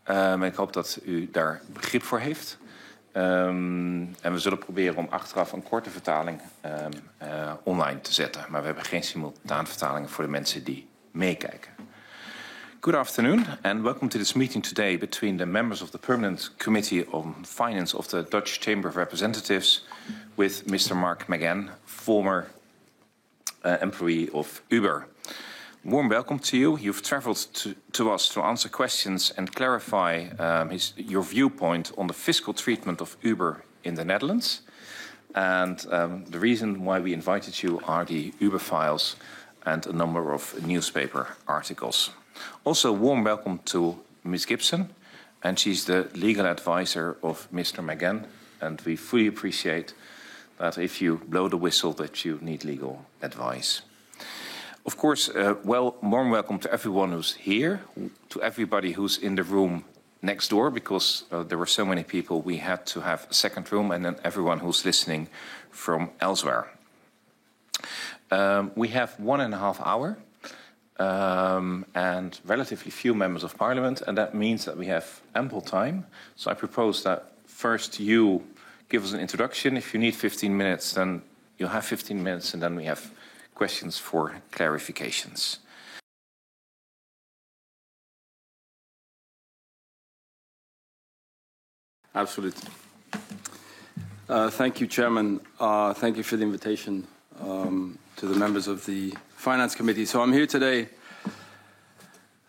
Ik hoop dat u daar begrip voor heeft. En we zullen proberen om achteraf een korte vertaling online te zetten. Maar we hebben geen simultaanvertalingen voor de mensen die meekijken. Good afternoon and welcome to this meeting today between the members of the Permanent Committee on Finance of the Dutch Chamber of Representatives with Mr. Mark McGann, former employee of Uber. Warm welcome to you. You've traveled to us to answer questions and clarify your viewpoint on the fiscal treatment of Uber in the Netherlands. And the reason why we invited you are the Uber files and a number of newspaper articles. Also, warm welcome to Ms. Gibson, and she's the legal advisor of Mr. McGann, and we fully appreciate that if you blow the whistle that you need legal advice. Of course, warm welcome to everyone who's here, to everybody who's in the room next door, because there were so many people, we had to have a second room, and then everyone who's listening from elsewhere. We have 1.5 hours. And relatively few members of parliament, and that means that we have ample time. So I propose that first you give us an introduction. If you need 15 minutes, then you'll have 15 minutes, and then we have questions for clarifications. Absolutely. Thank you, Chairman. Thank you for the invitation to the members of the Finance Committee. So I'm here today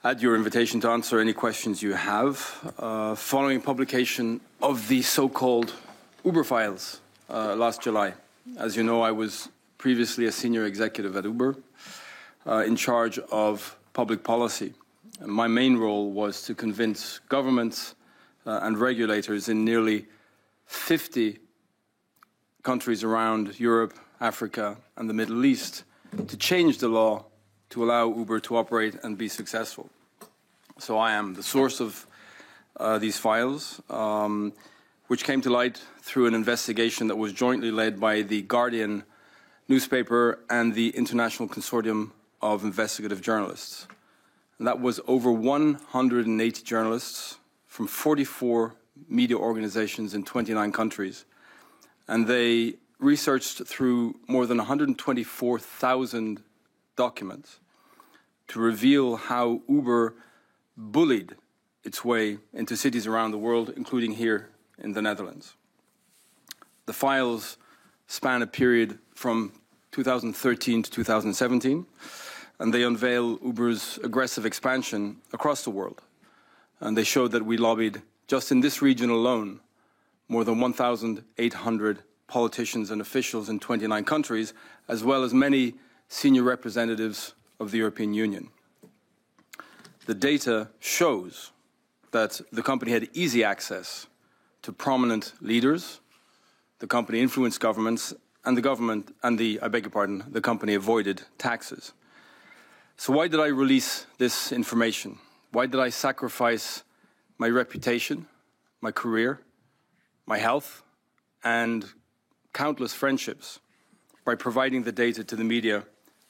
at your invitation to answer any questions you have following publication of the so-called Uber files last July. As you know, I was previously a senior executive at Uber in charge of public policy. And my main role was to convince governments and regulators in nearly 50 countries around Europe, Africa, and the Middle East to change the law to allow Uber to operate and be successful. So I am the source of these files, which came to light through an investigation that was jointly led by the Guardian newspaper and the International Consortium of Investigative Journalists. And that was over 180 journalists from 44 media organizations in 29 countries. And they researched through more than 124,000 documents to reveal how Uber bullied its way into cities around the world, including here in the Netherlands. The files span a period from 2013 to 2017, and they unveil Uber's aggressive expansion across the world. And they showed that we lobbied, just in this region alone, more than 1,800 politicians and officials in 29 countries, as well as many senior representatives of the European Union. The data shows that the company had easy access to prominent leaders, the company influenced governments, and the company avoided taxes. So why did I release this information? Why did I sacrifice my reputation, my career, my health, and countless friendships by providing the data to the media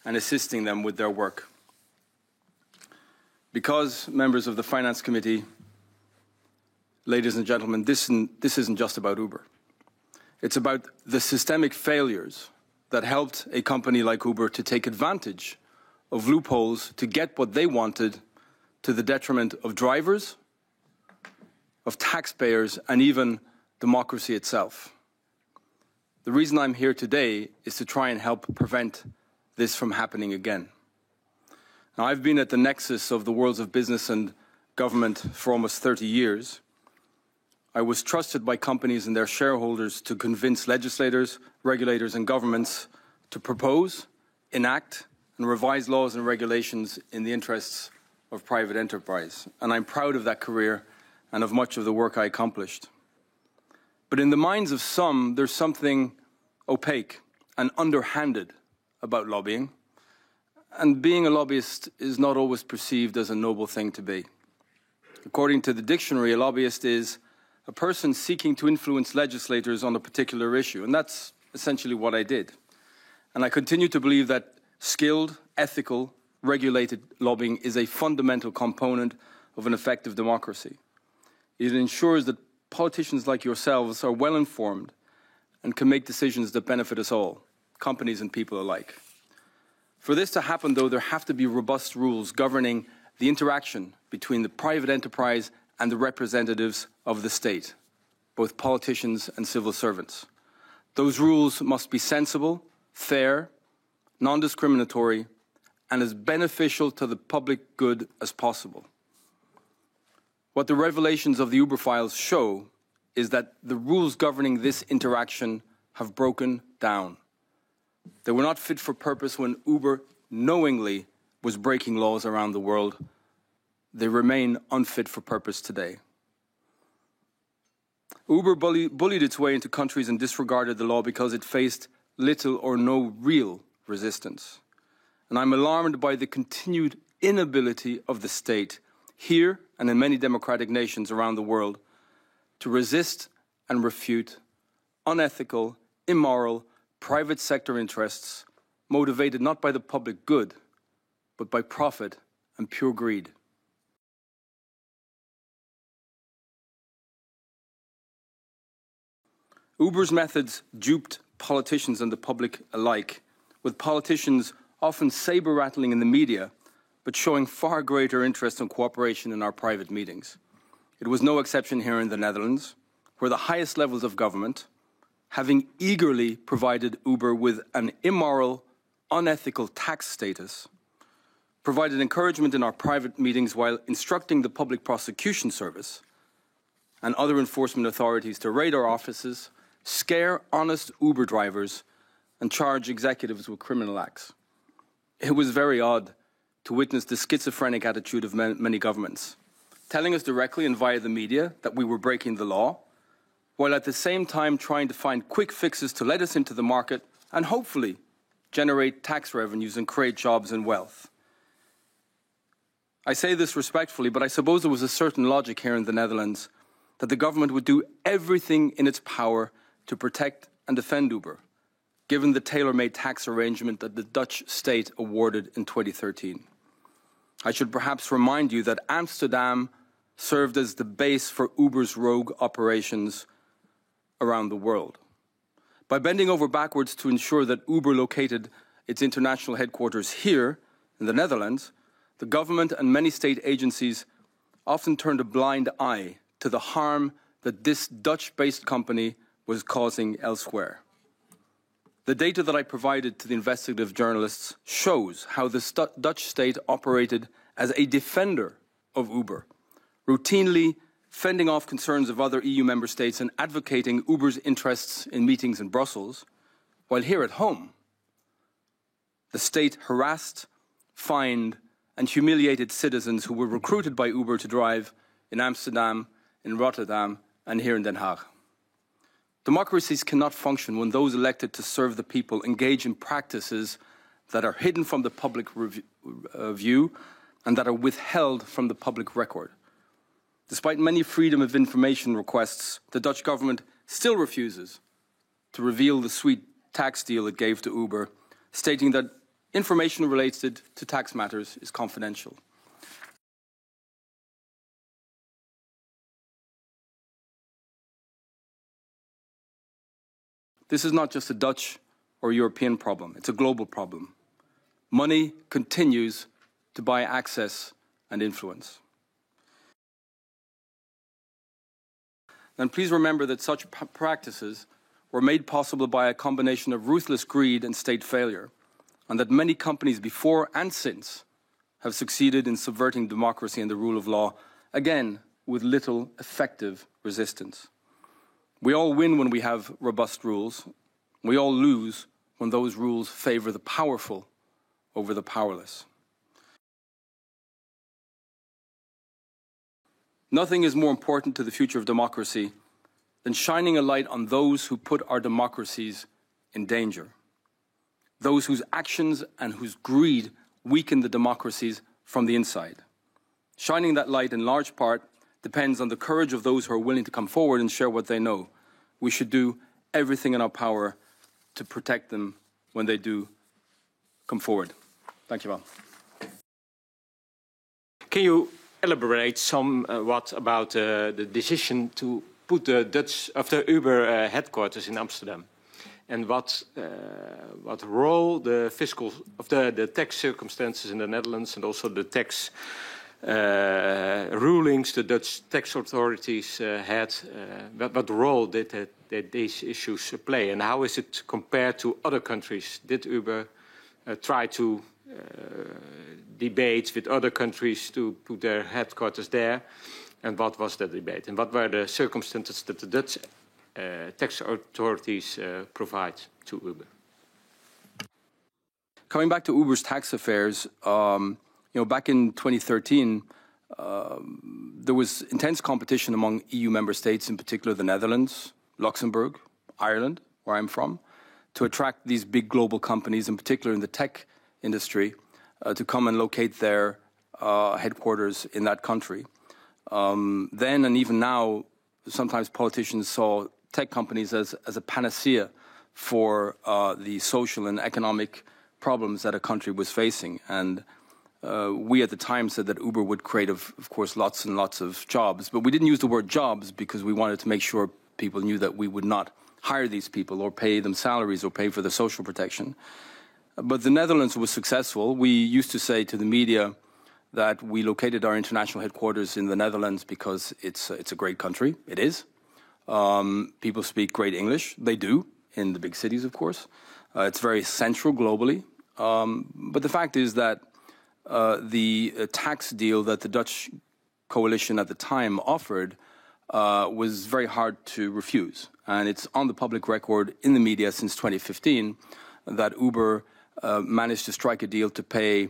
and assisting them with their work? Because, members of the Finance Committee, ladies and gentlemen, this isn't just about Uber. It's about the systemic failures that helped a company like Uber to take advantage of loopholes to get what they wanted to the detriment of drivers, of taxpayers, and even democracy itself. The reason I'm here today is to try and help prevent this from happening again. Now, I've been at the nexus of the worlds of business and government for almost 30 years. I was trusted by companies and their shareholders to convince legislators, regulators, and governments to propose, enact, and revise laws and regulations in the interests of private enterprise. And I'm proud of that career and of much of the work I accomplished. But in the minds of some, there's something opaque and underhanded about lobbying. And being a lobbyist is not always perceived as a noble thing to be. According to the dictionary, a lobbyist is a person seeking to influence legislators on a particular issue. And that's essentially what I did. And I continue to believe that skilled, ethical, regulated lobbying is a fundamental component of an effective democracy. It ensures that politicians like yourselves are well informed and can make decisions that benefit us all, companies and people alike. For this to happen, though, there have to be robust rules governing the interaction between the private enterprise and the representatives of the state, both politicians and civil servants. Those rules must be sensible, fair, non-discriminatory, and as beneficial to the public good as possible. What the revelations of the Uber files show is that the rules governing this interaction have broken down. They were not fit for purpose when Uber knowingly was breaking laws around the world. They remain unfit for purpose today. Uber bullied its way into countries and disregarded the law because it faced little or no real resistance. And I'm alarmed by the continued inability of the state, here and in many democratic nations around the world, to resist and refute unethical, immoral, private sector interests motivated not by the public good, but by profit and pure greed. Uber's methods duped politicians and the public alike, with politicians often saber-rattling in the media, but showing far greater interest and cooperation in our private meetings. It was no exception here in the Netherlands, where the highest levels of government, having eagerly provided Uber with an immoral, unethical tax status, provided encouragement in our private meetings while instructing the Public Prosecution Service and other enforcement authorities to raid our offices, scare honest Uber drivers, and charge executives with criminal acts. It was very odd to witness the schizophrenic attitude of many governments, telling us directly and via the media that we were breaking the law, while at the same time trying to find quick fixes to let us into the market and hopefully generate tax revenues and create jobs and wealth. I say this respectfully, but I suppose there was a certain logic here in the Netherlands that the government would do everything in its power to protect and defend Uber, given the tailor-made tax arrangement that the Dutch state awarded in 2013. I should perhaps remind you that Amsterdam served as the base for Uber's rogue operations around the world. By bending over backwards to ensure that Uber located its international headquarters here in the Netherlands, the government and many state agencies often turned a blind eye to the harm that this Dutch-based company was causing elsewhere. The data that I provided to the investigative journalists shows how the Dutch state operated as a defender of Uber, routinely fending off concerns of other EU member states and advocating Uber's interests in meetings in Brussels, while here at home, the state harassed, fined, and humiliated citizens who were recruited by Uber to drive in Amsterdam, in Rotterdam, and here in Den Haag. Democracies cannot function when those elected to serve the people engage in practices that are hidden from the public view and that are withheld from the public record. Despite many freedom of information requests, the Dutch government still refuses to reveal the sweet tax deal it gave to Uber, stating that information related to tax matters is confidential. This is not just a Dutch or European problem, it's a global problem. Money continues to buy access and influence. And please remember that such practices were made possible by a combination of ruthless greed and state failure, and that many companies before and since have succeeded in subverting democracy and the rule of law, again, with little effective resistance. We all win when we have robust rules. We all lose when those rules favor the powerful over the powerless. Nothing is more important to the future of democracy than shining a light on those who put our democracies in danger, those whose actions and whose greed weaken the democracies from the inside. Shining that light in large part depends on the courage of those who are willing to come forward and share what they know. We should do everything in our power to protect them when they do come forward. Thank you all. Can you elaborate somewhat about the decision to put the Uber headquarters in Amsterdam, and what role the fiscal of the tax circumstances in the Netherlands and also the tax rulings the Dutch tax authorities had, what role did these issues play, and how is it compared to other countries? Did Uber try to debate with other countries to put their headquarters there, and what was the debate, and what were the circumstances that the Dutch tax authorities provide to Uber? Coming back to Uber's tax affairs, back in 2013, there was intense competition among EU member states, in particular the Netherlands, Luxembourg, Ireland, where I'm from, to attract these big global companies, in particular in the tech industry, to come and locate their headquarters in that country. Then and even now, sometimes politicians saw tech companies as a panacea for the social and economic problems that a country was facing. And we at the time said that Uber would create, of course, lots and lots of jobs. But we didn't use the word jobs because we wanted to make sure people knew that we would not hire these people or pay them salaries or pay for their social protection. But the Netherlands was successful. We used to say to the media that we located our international headquarters in the Netherlands because it's a great country. It is. People speak great English. They do, in the big cities, of course. It's very central globally. But the fact is that the tax deal that the Dutch coalition at the time offered was very hard to refuse. And it's on the public record in the media since 2015 that Uber managed to strike a deal to pay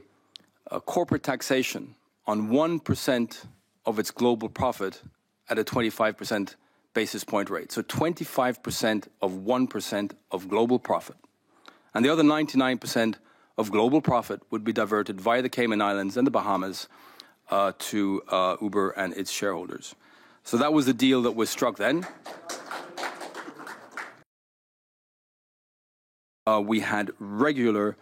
corporate taxation on 1% of its global profit at a 25% basis point rate. So 25% of 1% of global profit. And the other 99% of global profit would be diverted via the Cayman Islands and the Bahamas to Uber and its shareholders. So that was the deal that was struck then. We had regular,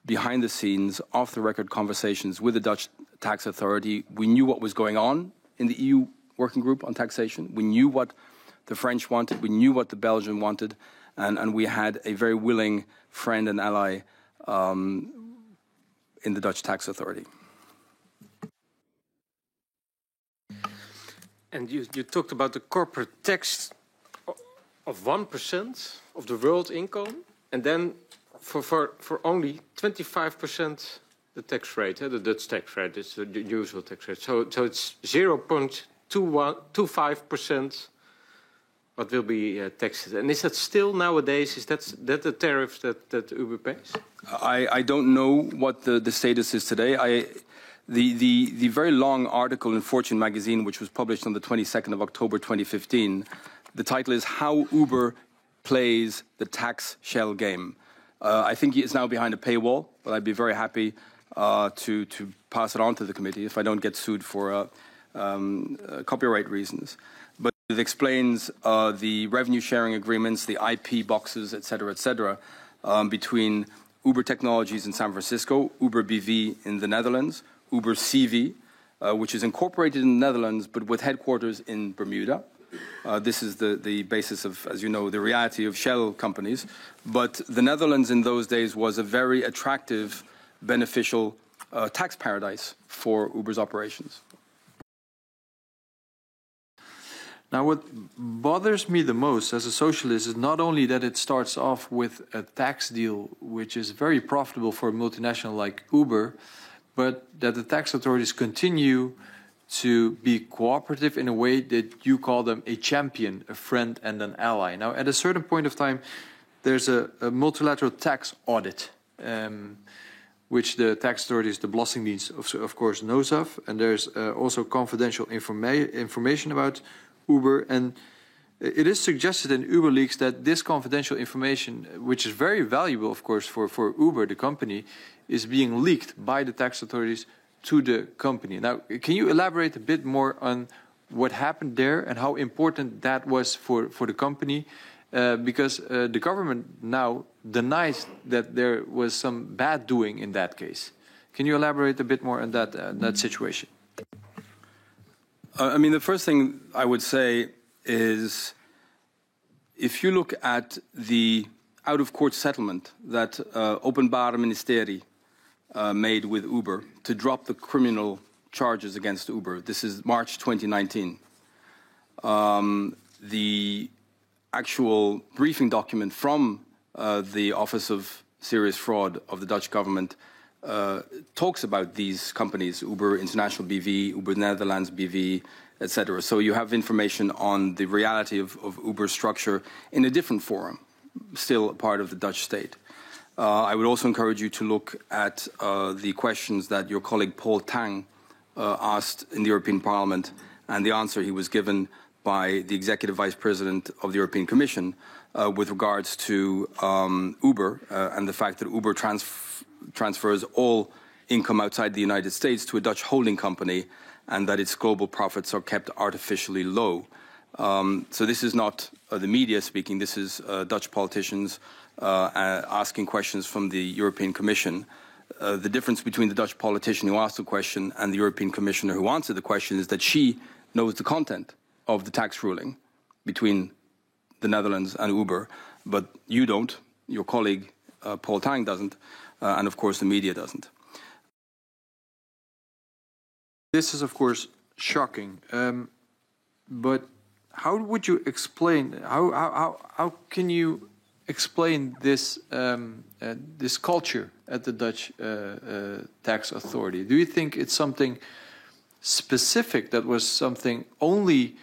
behind-the-scenes, off-the-record conversations with the Dutch tax authority. We knew what was going on in the EU working group on taxation. We knew what the French wanted. We knew what the Belgian wanted. And we had a very willing friend and ally in the Dutch tax authority. And you talked about the corporate tax of 1% of the world income, and then for only 25% the tax rate, the Dutch tax rate, is the usual tax rate. So it's 0.25% what will be taxed. And is that still nowadays, is that the tariff that Uber pays? I don't know what the status is today. The very long article in Fortune magazine, which was published on the 22nd of October 2015, the title is How Uber Plays the Tax Shell Game. I think it's now behind a paywall, but I'd be very happy to pass it on to the committee if I don't get sued for copyright reasons. But it explains the revenue sharing agreements, the IP boxes, et cetera, between Uber Technologies in San Francisco, Uber BV in the Netherlands, Uber CV, which is incorporated in the Netherlands but with headquarters in Bermuda. This is the basis of, as you know, the reality of shell companies. But the Netherlands in those days was a very attractive, beneficial tax paradise for Uber's operations. Now, what bothers me the most as a socialist is not only that it starts off with a tax deal which is very profitable for a multinational like Uber, but that the tax authorities continue to be cooperative in a way that you call them a champion, a friend and an ally. Now, at a certain point of time, there's a multilateral tax audit, which the tax authorities, the Belastingdienst, of course, knows of. And there's also confidential information about Uber. And it is suggested in Uber leaks that this confidential information, which is very valuable, of course, for Uber, the company, is being leaked by the tax authorities to the company. Now, can you elaborate a bit more on what happened there and how important that was for the company? Because the government now denies that there was some bad doing in that case. Can you elaborate a bit more on that situation? I mean, the first thing I would say is, if you look at the out-of-court settlement that Openbaar Ministerie made with Uber to drop the criminal charges against Uber, this is March 2019. The actual briefing document from the Office of Serious Fraud of the Dutch government talks about these companies, Uber International BV, Uber Netherlands BV, etc. So you have information on the reality of Uber's structure in a different forum, still a part of the Dutch state. I would also encourage you to look at the questions that your colleague Paul Tang asked in the European Parliament and the answer he was given by the Executive Vice President of the European Commission with regards to Uber and the fact that Uber transfers all income outside the United States to a Dutch holding company and that its global profits are kept artificially low. So this is not the media speaking, this is Dutch politicians asking questions from the European Commission. The difference between the Dutch politician who asked the question and the European Commissioner who answered the question is that she knows the content of the tax ruling between the Netherlands and Uber, but you don't, your colleague Paul Tang doesn't, and of course the media doesn't. This is, of course, shocking. But how would you explain? How can you explain this this culture at the Dutch tax authority? Do you think it's something specific that was something only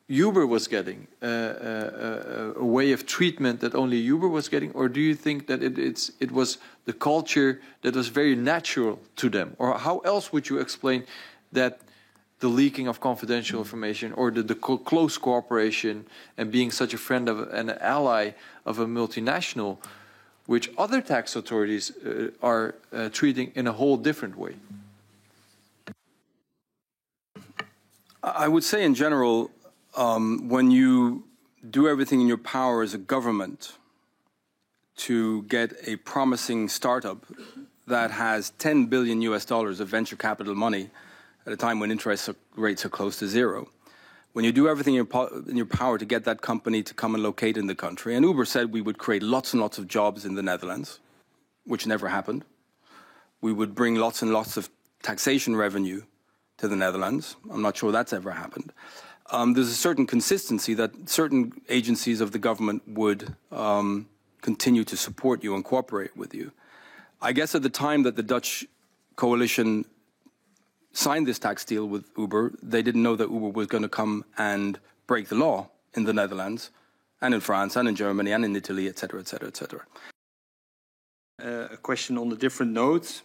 Uber was getting, a way of treatment that only Uber was getting, or do you think that it was the culture that was very natural to them? Or how else would you explain that the leaking of confidential information or the close cooperation and being such a friend of an ally of a multinational, which other tax authorities are treating in a whole different way? I would say in general, when you do everything in your power as a government to get a promising startup that has $10 billion of venture capital money at a time when interest rates are close to zero, when you do everything in your power to get that company to come and locate in the country, and Uber said we would create lots and lots of jobs in the Netherlands, which never happened. We would bring lots and lots of taxation revenue to the Netherlands. I'm not sure that's ever happened. There's a certain consistency that certain agencies of the government would continue to support you and cooperate with you. I guess at the time that the Dutch coalition signed this tax deal with Uber, they didn't know that Uber was going to come and break the law in the Netherlands and in France and in Germany and in Italy, etc., etc., etc. A question on a different note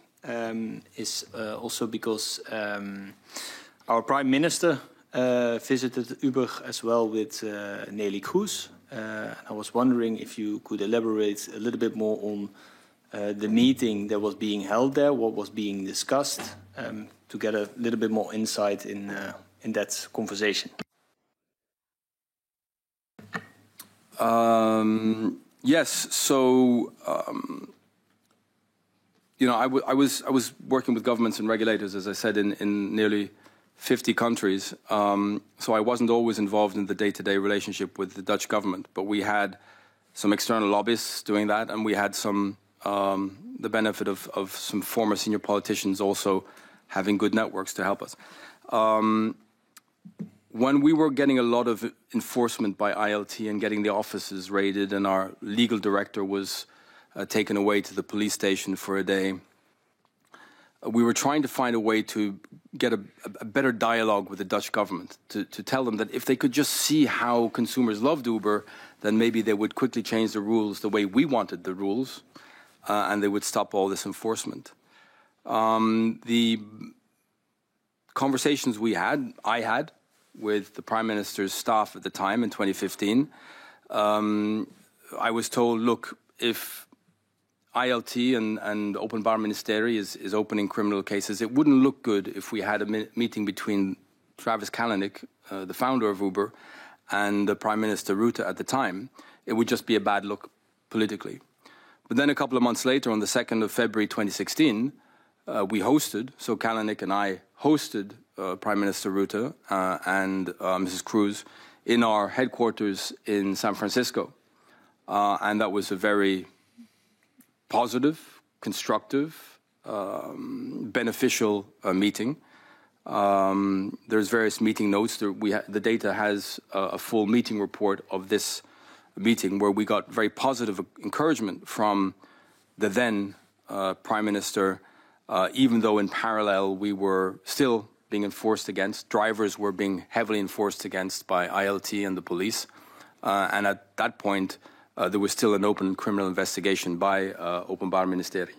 is also because our Prime Minister visited Uber as well with Nelly Kroes. I was wondering if you could elaborate a little bit more on the meeting that was being held there, what was being discussed, to get a little bit more insight in that conversation. Yes, so you know, I was working with governments and regulators, as I said, in nearly 50 countries. So I wasn't always involved in the day-to-day relationship with the Dutch government, but we had some external lobbyists doing that, and we had some the benefit of some former senior politicians also having good networks to help us. When we were getting a lot of enforcement by ILT and getting the offices raided, and our legal director was taken away to the police station for a day, we were trying to find a way to get a better dialogue with the Dutch government, to tell them that if they could just see how consumers loved Uber, then maybe they would quickly change the rules the way we wanted the rules, and they would stop all this enforcement. The conversations I had with the Prime Minister's staff at the time in 2015, I was told, look, if ILT and Openbaar Ministerie is opening criminal cases, it wouldn't look good if we had a meeting between Travis Kalanick, the founder of Uber, and the Prime Minister Rutte at the time. It would just be a bad look politically. But then a couple of months later, on the 2nd of February 2016, we hosted, so Kalanick and I hosted Prime Minister Rutte and Mrs. Cruz in our headquarters in San Francisco. And that was a very positive, constructive, beneficial meeting. There's various meeting notes. The data has a full meeting report of this meeting where we got very positive encouragement from the then Prime Minister, even though in parallel we were still being enforced against. Drivers were being heavily enforced against by ILT and the police. And at that point, there was still an open criminal investigation by Openbaar Ministerie.